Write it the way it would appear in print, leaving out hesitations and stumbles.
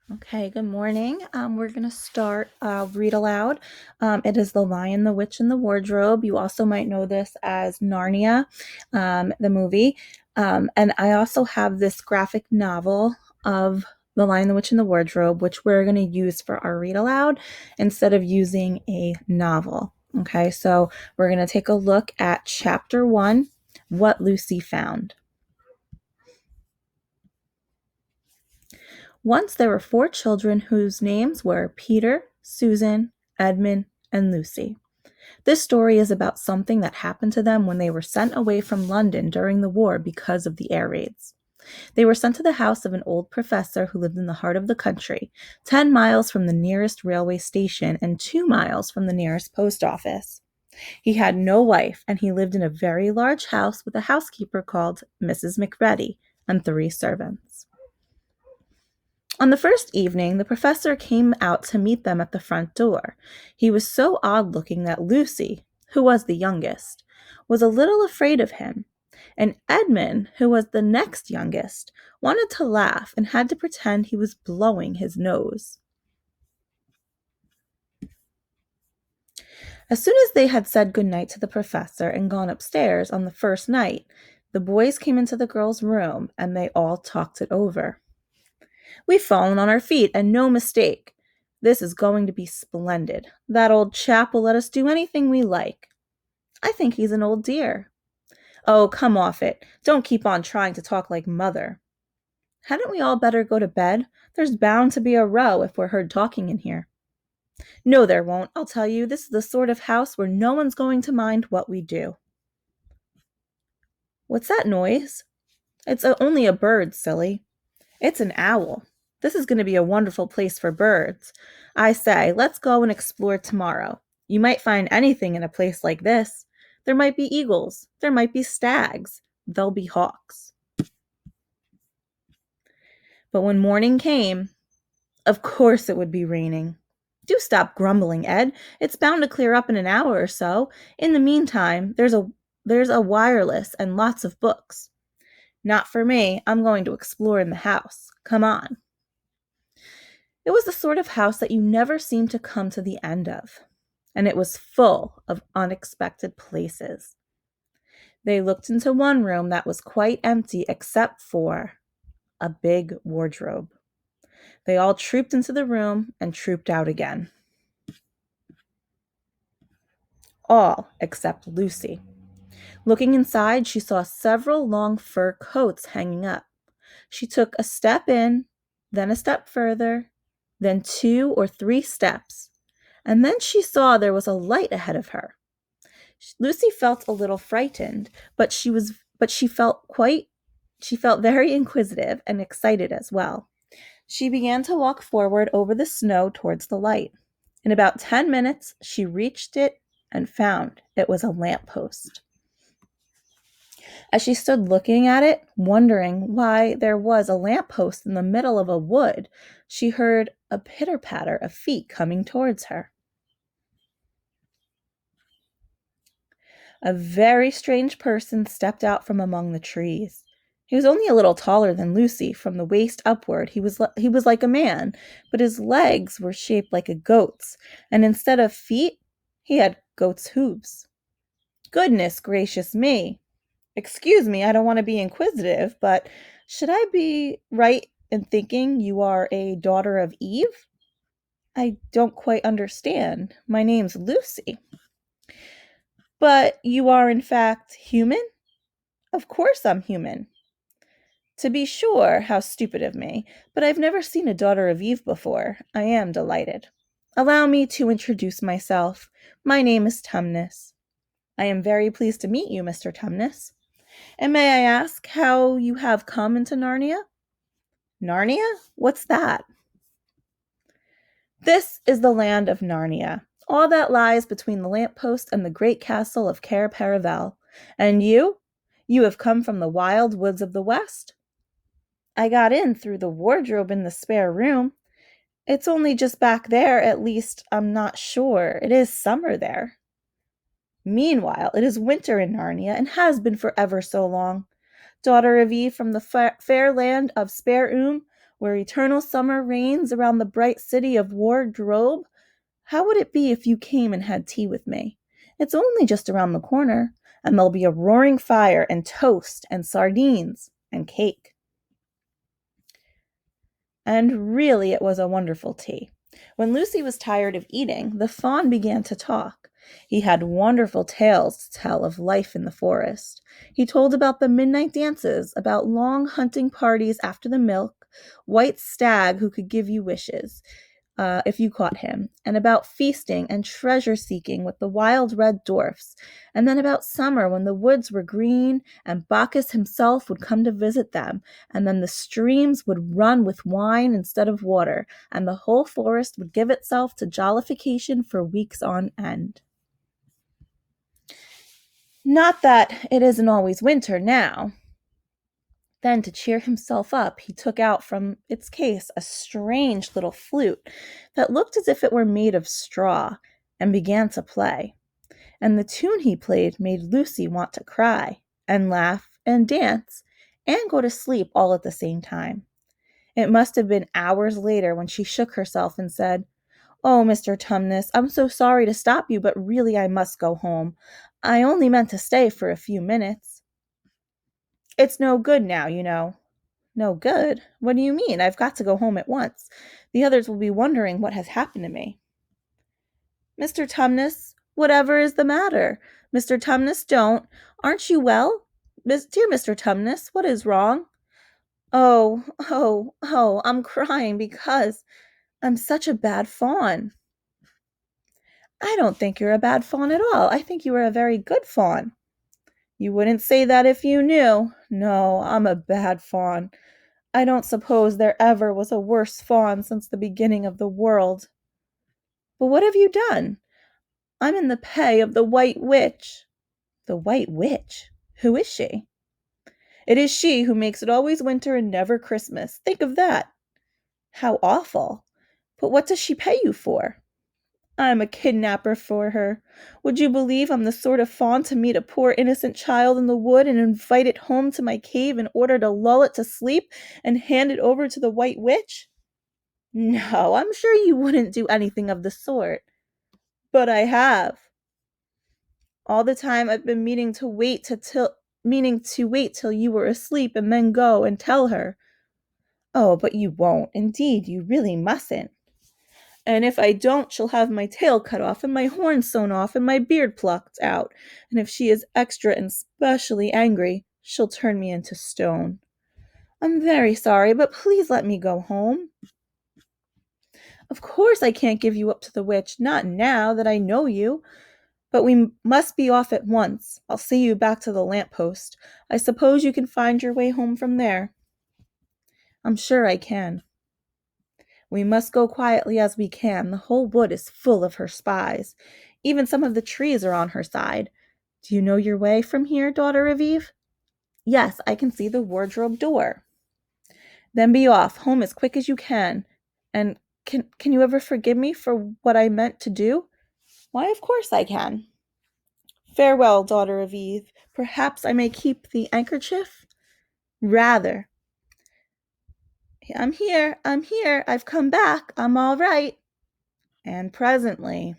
Okay, good morning. We're going to start read aloud. It is The Lion, the Witch, and the Wardrobe. You also might know this as Narnia, the movie. And I also have this graphic novel of The Lion, the Witch, and the Wardrobe, which we're going to use for our read aloud instead of using a novel. Okay, so we're going to take a look at chapter 1, What Lucy Found. Once there were 4 children whose names were Peter, Susan, Edmund, and Lucy. This story is about something that happened to them when they were sent away from London during the war because of the air raids. They were sent to the house of an old professor who lived in the heart of the country, 10 miles from the nearest railway station and 2 miles from the nearest post office. He had no wife, and he lived in a very large house with a housekeeper called Mrs. McReady and 3 servants. On the first evening, the professor came out to meet them at the front door. He was so odd looking that Lucy, who was the youngest, was a little afraid of him, and Edmund, who was the next youngest, wanted to laugh and had to pretend he was blowing his nose. As soon as they had said good night to the professor and gone upstairs on the first night, the boys came into the girls' room and they all talked it over. We've fallen on our feet, and no mistake. This is going to be splendid. That old chap will let us do anything we like. I think he's an old dear. Oh, come off it. Don't keep on trying to talk like mother. Hadn't we all better go to bed? There's bound to be a row if we're heard talking in here. No, there won't. I'll tell you, this is the sort of house where no one's going to mind what we do. What's that noise? It's only a bird, silly. It's an owl. This is going to be a wonderful place for birds. I say, let's go and explore tomorrow. You might find anything in a place like this. There might be eagles. There might be stags. There'll be hawks. But when morning came, of course it would be raining. Do stop grumbling, Ed. It's bound to clear up in an hour or so. In the meantime, there's a wireless and lots of books. Not for me. I'm going to explore in the house. Come on. It was the sort of house that you never seemed to come to the end of, and it was full of unexpected places. They looked into one room that was quite empty except for a big wardrobe. They all trooped into the room and trooped out again. All except Lucy. Looking inside, she saw several long fur coats hanging up. She took a step in, then a step further, then 2 or 3 steps, and then she saw there was a light ahead of her. Lucy felt a little frightened, but she felt very inquisitive and excited as well. She began to walk forward over the snow towards the light. In about 10 minutes, she reached it and found it was a lamppost. As she stood looking at it, wondering why there was a lamppost in the middle of a wood, she heard a pitter-patter of feet coming towards her. A very strange person stepped out from among the trees. He was only a little taller than Lucy. From the waist upward, he was like a man, but his legs were shaped like a goat's, and instead of feet, he had goat's hooves. Goodness gracious me! Excuse me, I don't want to be inquisitive, but should I be right in thinking you are a daughter of Eve? I don't quite understand. My name's Lucy. But you are, in fact, human? Of course I'm human. To be sure, how stupid of me, but I've never seen a daughter of Eve before. I am delighted. Allow me to introduce myself. My name is Tumnus. I am very pleased to meet you, Mr. Tumnus. And may I ask how you have come into Narnia? Narnia? What's that? This is the land of Narnia, all that lies between the lamppost and the great castle of Cair Paravel. And you? You have come from the wild woods of the west? I got in through the wardrobe in the spare room. It's only just back there, at least I'm not sure. It is summer there. Meanwhile, it is winter in Narnia and has been for ever so long. Daughter of Eve from the fair land of Spare Oom, where eternal summer reigns around the bright city of Wardrobe. How would it be if you came and had tea with me? It's only just around the corner, and there'll be a roaring fire and toast and sardines and cake. And really, it was a wonderful tea. When Lucy was tired of eating, the fawn began to talk. He had wonderful tales to tell of life in the forest. He told about the midnight dances, about long hunting parties after the milk, white stag who could give you wishes, if you caught him, and about feasting and treasure seeking with the wild red dwarfs, and then about summer when the woods were green and Bacchus himself would come to visit them, and then the streams would run with wine instead of water, and the whole forest would give itself to jollification for weeks on end. Not that it isn't always winter now. Then, to cheer himself up, he took out from its case a strange little flute that looked as if it were made of straw, and began to play. And the tune he played made Lucy want to cry, and laugh, and dance, and go to sleep all at the same time. It must have been hours later when she shook herself and said, "Oh, Mr. Tumnus, I'm so sorry to stop you, but really I must go home. I only meant to stay for a few minutes. It's no good now, you know." "No good? What do you mean? I've got to go home at once. The others will be wondering what has happened to me." "Mr. Tumnus, whatever is the matter? Mr. Tumnus, don't. Aren't you well? Dear Mr. Tumnus, what is wrong?" "Oh, oh, oh, I'm crying because I'm such a bad fawn." "I don't think you're a bad fawn at all. I think you are a very good fawn." "You wouldn't say that if you knew. No, I'm a bad fawn. I don't suppose there ever was a worse fawn since the beginning of the world." "But what have you done?" "I'm in the pay of the White Witch." "The White Witch? Who is she?" "It is she who makes it always winter and never Christmas. Think of that." "How awful. But what does she pay you for?" "I'm a kidnapper for her. Would you believe I'm the sort of fawn to meet a poor innocent child in the wood and invite it home to my cave in order to lull it to sleep and hand it over to the White Witch?" "No, I'm sure you wouldn't do anything of the sort." "But I have. All the time I've been meaning to wait till you were asleep and then go and tell her." "Oh, but you won't. Indeed, you really mustn't." "And if I don't, she'll have my tail cut off and my horns sewn off and my beard plucked out. And if she is extra and specially angry, she'll turn me into stone. I'm very sorry, but please let me go home." "Of course I can't give you up to the witch, not now that I know you. But we must be off at once. I'll see you back to the lamp post. I suppose you can find your way home from there." "I'm sure I can." "We must go quietly as we can. The whole wood is full of her spies. Even some of the trees are on her side. Do you know your way from here, daughter of Eve?" "Yes, I can see the wardrobe door." "Then be off, home as quick as you can. And can you ever forgive me for what I meant to do?" "Why, of course I can." "Farewell, daughter of Eve. Perhaps I may keep the handkerchief?" "Rather." I'm here, I've come back, I'm all right." And presently